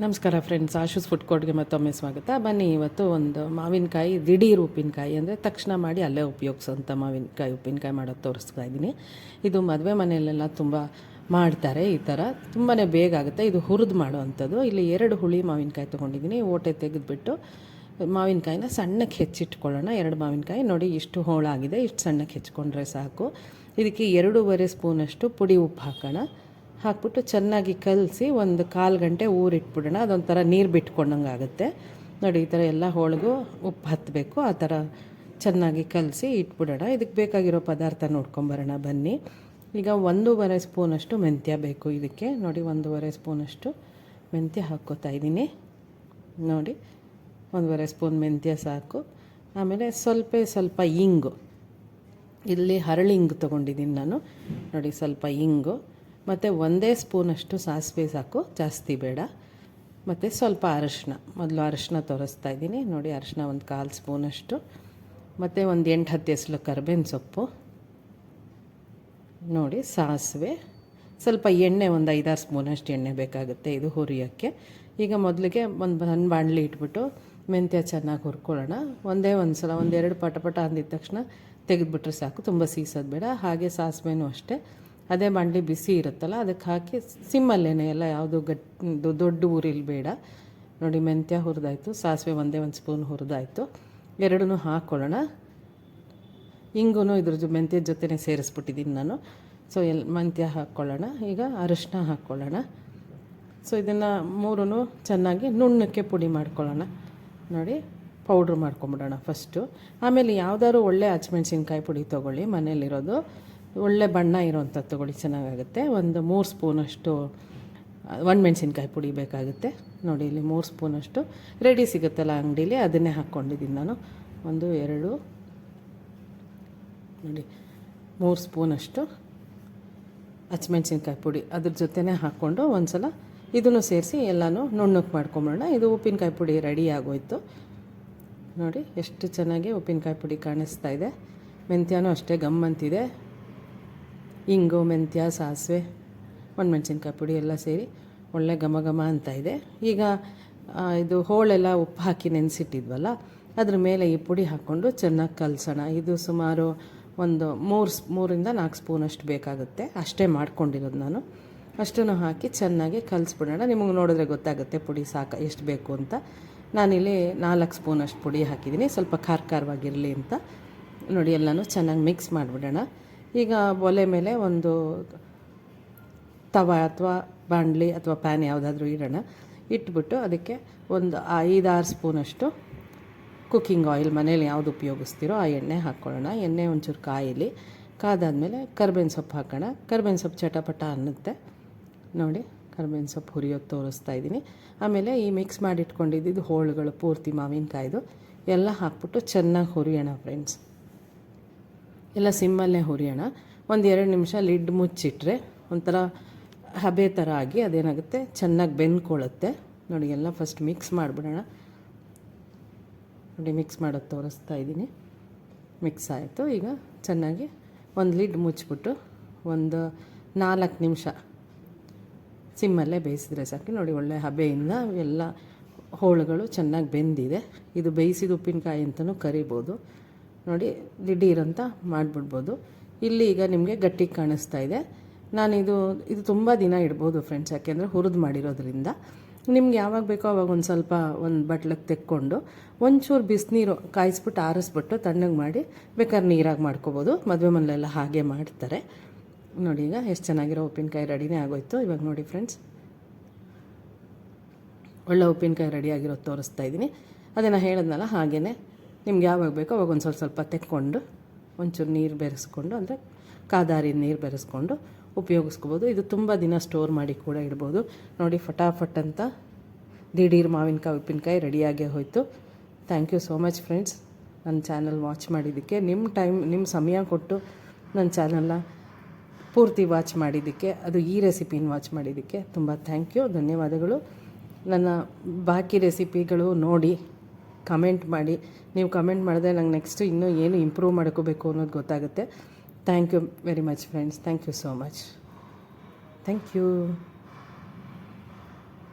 ನಮಸ್ಕಾರ friends, ಆಶುಸ್ food ಕೋರ್ಟ್ಗೆ ಮತ್ತೊಮ್ಮೆ ಸ್ವಾಗತ. ಬನ್ನಿ, ಇವತ್ತು ಒಂದು ಮಾವಿನಕಾಯಿ ದಿಢೀರ್ ಉಪ್ಪಿನಕಾಯಿ ಅಂದರೆ ತಕ್ಷಣ ಮಾಡಿ ಅಲ್ಲೇ ಉಪಯೋಗಿಸೋಂಥ ಮಾವಿನಕಾಯಿ ಉಪ್ಪಿನಕಾಯಿ ಮಾಡೋದು ತೋರಿಸ್ತಾ ಇದ್ದೀನಿ. ಇದು ಮದುವೆ ಮನೆಯಲ್ಲೆಲ್ಲ ತುಂಬ ಮಾಡ್ತಾರೆ. ಈ ಥರ ತುಂಬಾ ಬೇಗ ಆಗುತ್ತೆ. ಇದು ಹುರಿದು ಮಾಡೋವಂಥದ್ದು. ಇಲ್ಲಿ 2 ಹುಳಿ ಮಾವಿನಕಾಯಿ ತೊಗೊಂಡಿದ್ದೀನಿ. ಓಟೆ ತೆಗೆದುಬಿಟ್ಟು ಮಾವಿನಕಾಯಿನ ಸಣ್ಣಕ್ಕೆ ಹೆಚ್ಚಿಟ್ಕೊಳ್ಳೋಣ. 2 ಮಾವಿನಕಾಯಿ ನೋಡಿ, ಇಷ್ಟು ಹೋಳಾಗಿದೆ. ಇಷ್ಟು ಸಣ್ಣಕ್ಕೆ ಹೆಚ್ಕೊಂಡ್ರೆ ಸಾಕು. ಇದಕ್ಕೆ 2.5 ಸ್ಪೂನಷ್ಟು ಪುಡಿ ಉಪ್ಪು ಹಾಕೋಣ. ಹಾಕ್ಬಿಟ್ಟು ಚೆನ್ನಾಗಿ ಕಲಸಿ ಒಂದು 1/4 ಗಂಟೆ ಊರಿಟ್ಬಿಡೋಣ. ಅದೊಂಥರ ನೀರು ಬಿಟ್ಕೊಂಡಂಗೆ ಆಗುತ್ತೆ ನೋಡಿ. ಈ ಥರ ಎಲ್ಲ ಹೋಳಿಗೂ ಉಪ್ಪು ಹತ್ತಬೇಕು. ಆ ಥರ ಚೆನ್ನಾಗಿ ಕಲಸಿ ಇಟ್ಬಿಡೋಣ. ಇದಕ್ಕೆ ಬೇಕಾಗಿರೋ ಪದಾರ್ಥ ನೋಡ್ಕೊಂಬರೋಣ ಬನ್ನಿ. ಈಗ 1.5 ಸ್ಪೂನಷ್ಟು ಮೆಂತ್ಯ ಬೇಕು ಇದಕ್ಕೆ. ನೋಡಿ, 1.5 ಸ್ಪೂನಷ್ಟು ಮೆಂತ್ಯ ಹಾಕ್ಕೋತಾ ಇದ್ದೀನಿ. ನೋಡಿ, 1.5 ಸ್ಪೂನ್ ಮೆಂತ್ಯ ಸಾಕು. ಆಮೇಲೆ ಸ್ವಲ್ಪ ಇಂಗು, ಇಲ್ಲಿ ಹರಳಿ ಇಂಗು ತೊಗೊಂಡಿದ್ದೀನಿ ನಾನು. ನೋಡಿ, ಸ್ವಲ್ಪ ಇಂಗು ಮತ್ತು 1 ಸ್ಪೂನಷ್ಟು ಸಾಸಿವೆ ಸಾಕು, ಜಾಸ್ತಿ ಬೇಡ. ಮತ್ತು ಸ್ವಲ್ಪ ಅರಶಿನ, ಮೊದಲು ಅರಶಿನ ತೋರಿಸ್ತಾ ಇದ್ದೀನಿ. ನೋಡಿ, ಅರಶಿನ 1/4 ಸ್ಪೂನಷ್ಟು. ಮತ್ತು ಒಂದು 8-10 ಎಸಳು ಕರಿಬೇವಿನ ಸೊಪ್ಪು. ನೋಡಿ, ಸಾಸಿವೆ, ಸ್ವಲ್ಪ ಎಣ್ಣೆ, ಒಂದು 5-6 ಸ್ಪೂನಷ್ಟು ಎಣ್ಣೆ ಬೇಕಾಗುತ್ತೆ ಇದು ಹುರಿಯೋಕ್ಕೆ. ಈಗ ಮೊದಲಿಗೆ ಒಂದು ಬಾಣಲಿ ಇಟ್ಬಿಟ್ಟು ಮೆಂತ್ಯ ಚೆನ್ನಾಗಿ ಹುರ್ಕೊಳ್ಳೋಣ. ಒಂದು ಸಲ 1-2 ಪಟ ಅಂದಿದ ತಕ್ಷಣ ತೆಗೆದುಬಿಟ್ರೆ ಸಾಕು, ತುಂಬ ಸೀಸೋದು ಬೇಡ. ಹಾಗೆ ಸಾಸಿವೆನೂ ಅಷ್ಟೇ, ಅದೇ ಬಾಣಲಿ ಬಿಸಿ ಇರುತ್ತಲ್ಲ ಅದಕ್ಕೆ ಹಾಕಿ ಸಿಮ್ಮಲ್ಲೇನೆ ಎಲ್ಲ, ಯಾವುದು ದೊಡ್ಡ ಊರಿಲ್ಲಿ ಬೇಡ. ನೋಡಿ, ಮೆಂತ್ಯ ಹುರಿದಾಯಿತು, ಸಾಸಿವೆ 1 ಸ್ಪೂನ್ ಹುರಿದಾಯಿತು. 2 ಹಾಕ್ಕೊಳ್ಳೋಣ. ಇಂಗೂ ಇದ್ರ ಮೆಂತ್ಯದ ಜೊತೆನೇ ಸೇರಿಸ್ಬಿಟ್ಟಿದ್ದೀನಿ ನಾನು. ಸೊ ಮೆಂತ್ಯ ಹಾಕ್ಕೊಳ್ಳೋಣ. ಈಗ ಅರಿಶಿನ ಹಾಕ್ಕೊಳ್ಳೋಣ. ಸೊ ಇದನ್ನು 3 ಚೆನ್ನಾಗಿ ನುಣ್ಣಕ್ಕೆ ಪುಡಿ ಮಾಡ್ಕೊಳ್ಳೋಣ. ನೋಡಿ, ಪೌಡ್ರ್ ಮಾಡ್ಕೊಂಬಿಡೋಣ ಫಸ್ಟು. ಆಮೇಲೆ ಯಾವುದಾದ್ರು ಒಳ್ಳೆ ಹಸಿಮೆಣ್ಸಿನ್ಕಾಯಿ ಪುಡಿ ತೊಗೊಳ್ಳಿ, ಮನೇಲಿರೋದು ಒಳ್ಳೆ ಬಣ್ಣ ಇರೋವಂಥದ್ದು ತೊಗೊಳ್ಳಿ, ಚೆನ್ನಾಗಾಗುತ್ತೆ. ಒಂದು 3 ಸ್ಪೂನಷ್ಟು ಒಣಮೆಣ್ಸಿನ್ಕಾಯಿ ಪುಡಿ ಬೇಕಾಗುತ್ತೆ. ನೋಡಿ, ಇಲ್ಲಿ 3 ಸ್ಪೂನಷ್ಟು ರೆಡಿ ಸಿಗುತ್ತಲ್ಲ ಅಂಗಡೀಲಿ, ಅದನ್ನೇ ಹಾಕ್ಕೊಂಡಿದ್ದೀನಿ ನಾನು. 1, 2, ನೋಡಿ 3 ಸ್ಪೂನಷ್ಟು ಹಸಿಮೆಣ್ಸಿನ್ಕಾಯಿ ಪುಡಿ ಅದ್ರ ಜೊತೆನೇ ಹಾಕ್ಕೊಂಡು ಒಂದು ಸಲ ಇದನ್ನು ಸೇರಿಸಿ ಎಲ್ಲನೂ ನುಣ್ಣಕ್ಕೆ ಮಾಡ್ಕೊಂಬಿಡೋಣ. ಇದು ಉಪ್ಪಿನಕಾಯಿ ಪುಡಿ ರೆಡಿ ಆಗೋಯ್ತು. ನೋಡಿ, ಎಷ್ಟು ಚೆನ್ನಾಗಿ ಉಪ್ಪಿನಕಾಯಿ ಪುಡಿ ಕಾಣಿಸ್ತಾ ಇದೆ. ಮೆಂತ್ಯನೂ ಅಷ್ಟೇ ಗಮ್ಮಂತಿದೆ. ಇಂಗು, ಮೆಂತ್ಯ, ಸಾಸಿವೆ, ಒಣಮೆಣ್ಸಿನ್ಕಾಯಿ ಪುಡಿ ಎಲ್ಲ ಸೇರಿ ಒಳ್ಳೆ ಘಮ ಅಂತ ಇದೆ. ಈಗ ಇದು ಹೋಳೆಲ್ಲ ಉಪ್ಪು ಹಾಕಿ ನೆನೆಸಿಟ್ಟಿದ್ವಲ್ಲ, ಅದ್ರ ಮೇಲೆ ಈ ಪುಡಿ ಹಾಕ್ಕೊಂಡು ಚೆನ್ನಾಗಿ ಕಲಸೋಣ. ಇದು ಸುಮಾರು ಒಂದು 3-4 ಸ್ಪೂನಷ್ಟು ಬೇಕಾಗುತ್ತೆ. ಅಷ್ಟೇ ಮಾಡ್ಕೊಂಡಿರೋದು ನಾನು. ಅಷ್ಟನ್ನು ಹಾಕಿ ಚೆನ್ನಾಗಿ ಕಲಿಸ್ಬಿಡೋಣ. ನಿಮಗೆ ನೋಡಿದ್ರೆ ಗೊತ್ತಾಗುತ್ತೆ ಪುಡಿ ಎಷ್ಟು ಬೇಕು ಅಂತ. ನಾನಿಲ್ಲಿ 4 ಸ್ಪೂನಷ್ಟು ಪುಡಿ ಹಾಕಿದ್ದೀನಿ, ಸ್ವಲ್ಪ ಖಾರವಾಗಿರಲಿ ಅಂತ. ನೋಡಿ, ಎಲ್ಲನೂ ಚೆನ್ನಾಗಿ ಮಿಕ್ಸ್ ಮಾಡಿಬಿಡೋಣ. ಈಗ ಒಲೆ ಮೇಲೆ ಒಂದು ತವ ಅಥವಾ ಬಾಣಲಿ ಅಥವಾ ಪ್ಯಾನ್ ಯಾವುದಾದ್ರೂ ಇಡೋಣ. ಇಟ್ಬಿಟ್ಟು ಅದಕ್ಕೆ ಒಂದು 5-6 ಸ್ಪೂನಷ್ಟು ಕುಕ್ಕಿಂಗ್ ಆಯಿಲ್, ಮನೇಲಿ ಯಾವುದು ಉಪಯೋಗಿಸ್ತೀರೋ ಆ ಎಣ್ಣೆ ಹಾಕ್ಕೊಳ್ಳೋಣ. ಎಣ್ಣೆ ಒಂಚೂರು ಕಾಯಿಲಿ. ಕಾದಾದಮೇಲೆ ಕರಿಬೇವಿನ ಸೊಪ್ಪು ಹಾಕೋಣ. ಕರಿಬೇವಿನ ಸೊಪ್ಪು ಚಟಪಟ ಅನ್ನುತ್ತೆ. ನೋಡಿ, ಕರಿಬೇವಿನ ಸೊಪ್ಪು ಹುರಿಯೋದು ತೋರಿಸ್ತಾ ಇದ್ದೀನಿ. ಆಮೇಲೆ ಈ ಮಿಕ್ಸ್ ಮಾಡಿಟ್ಕೊಂಡಿದ್ದು ಹೋಳುಗಳು ಪೂರ್ತಿ ಮಾವಿನಕಾಯ್ದು ಎಲ್ಲ ಹಾಕ್ಬಿಟ್ಟು ಚೆನ್ನಾಗಿ ಹುರಿಯೋಣ ಫ್ರೆಂಡ್ಸ್. ಎಲ್ಲ ಸಿಮ್ಮಲ್ಲೇ ಹುರಿಯೋಣ. 1-2 ನಿಮಿಷ ಲಿಡ್ ಮುಚ್ಚಿಟ್ರೆ ಒಂಥರ ಹಬೆ ಥರ ಆಗಿ ಅದೇನಾಗುತ್ತೆ, ಚೆನ್ನಾಗಿ ಬೆಂದ್ಕೊಳ್ಳುತ್ತೆ. ನೋಡಿ, ಎಲ್ಲ ಫಸ್ಟ್ ಮಿಕ್ಸ್ ಮಾಡಿಬಿಡೋಣ. ನೋಡಿ, ಮಿಕ್ಸ್ ಮಾಡೋದು ತೋರಿಸ್ತಾ ಇದ್ದೀನಿ. ಮಿಕ್ಸ್ ಆಯಿತು. ಈಗ ಚೆನ್ನಾಗಿ ಒಂದು ಲಿಡ್ ಮುಚ್ಚಿಬಿಟ್ಟು ಒಂದು 4 ನಿಮಿಷ ಸಿಮ್ಮಲ್ಲೇ ಬೇಯಿಸಿದ್ರೆ ಸಾಕು. ನೋಡಿ, ಒಳ್ಳೆ ಹಬೆಯಿಂದ ಎಲ್ಲ ಹೋಳುಗಳು ಚೆನ್ನಾಗಿ ಬೆಂದಿದೆ. ಇದು ಬೇಯಿಸಿದ ಉಪ್ಪಿನಕಾಯಿ ಅಂತಲೂ ಕರಿಬೋದು. ನೋಡಿ, ದಿಢೀರಂತ ಮಾಡಿಬಿಡ್ಬೋದು. ಇಲ್ಲಿ ಈಗ ನಿಮಗೆ ಗಟ್ಟಿಗೆ ಕಾಣಿಸ್ತಾ ಇದೆ. ಇದು ತುಂಬ ದಿನ ಇಡ್ಬೋದು ಫ್ರೆಂಡ್ಸ್, ಯಾಕೆಂದರೆ ಹುರಿದು ಮಾಡಿರೋದ್ರಿಂದ. ನಿಮ್ಗೆ ಯಾವಾಗ ಬೇಕೋ ಆವಾಗ ಒಂದು ಬಟ್ಲಕ್ಕೆ ತೆಕ್ಕೊಂಡು ಒಂಚೂರು ಬಿಸಿನೀರು ಕಾಯಿಸ್ಬಿಟ್ಟು ಆರಿಸ್ಬಿಟ್ಟು ತಣ್ಣಗೆ ಮಾಡಿ ಬೇಕಾದ್ರೆ ನೀರಾಗಿ ಮಾಡ್ಕೋಬೋದು. ಮದುವೆ ಮನೆಯಲ್ಲೆಲ್ಲ ಹಾಗೆ ಮಾಡ್ತಾರೆ. ನೋಡಿ, ಈಗ ಎಷ್ಟು ಚೆನ್ನಾಗಿರೋ ಉಪ್ಪಿನಕಾಯಿ ರೆಡಿನೇ ಆಗೋಯ್ತು. ಇವಾಗ ನೋಡಿ ಫ್ರೆಂಡ್ಸ್, ಒಳ್ಳೆ ಉಪ್ಪಿನಕಾಯಿ ರೆಡಿಯಾಗಿರೋದು ತೋರಿಸ್ತಾ ಇದ್ದೀನಿ. ಅದನ್ನು ಹೇಳಿದ್ನಲ್ಲ, ಹಾಗೇ ನಿಮ್ಗೆ ಯಾವಾಗ ಬೇಕೋ ಅವಾಗ ಒಂದು ಸ್ವಲ್ಪ ತೆಕ್ಕೊಂಡು ಒಂಚೂರು ನೀರು ಬೆರೆಸ್ಕೊಂಡು, ಅಂದರೆ ಕಾದಾರಿದ ನೀರು ಬೆರೆಸ್ಕೊಂಡು ಉಪಯೋಗಿಸ್ಕೋಬೋದು. ಇದು ತುಂಬ ದಿನ ಸ್ಟೋರ್ ಮಾಡಿ ಕೂಡ ಇಡ್ಬೋದು. ನೋಡಿ, ಫಟಾಫಟ್ ಅಂತ ದಿಢೀರ್ ಮಾವಿನಕಾಯಿ ಉಪ್ಪಿನಕಾಯಿ ರೆಡಿಯಾಗೇ ಹೋಯಿತು. Thank you so much friends, ನನ್ನ ಚಾನಲ್ ವಾಚ್ ಮಾಡಿದ್ದಕ್ಕೆ. ನಿಮ್ಮ ಸಮಯ ಕೊಟ್ಟು ನನ್ನ ಚಾನಲ್ನ ಪೂರ್ತಿ ವಾಚ್ ಮಾಡಿದ್ದಕ್ಕೆ, ಅದು ಈ ರೆಸಿಪಿನ ವಾಚ್ ಮಾಡಿದ್ದಕ್ಕೆ ತುಂಬ ಥ್ಯಾಂಕ್ ಯು, ಧನ್ಯವಾದಗಳು. ನನ್ನ ಬಾಕಿ ರೆಸಿಪಿಗಳು ನೋಡಿ ಕಮೆಂಟ್ ಮಾಡಿ. ನೀವು ಕಮೆಂಟ್ ಮಾಡಿದ್ರೆ ನಂಗೆ ನೆಕ್ಸ್ಟು ಇನ್ನೂ ಏನು ಇಂಪ್ರೂವ್ ಮಾಡ್ಕೋಬೇಕು ಅನ್ನೋದು ಗೊತ್ತಾಗುತ್ತೆ. Thank you very much friends. Thank you so much. Thank you.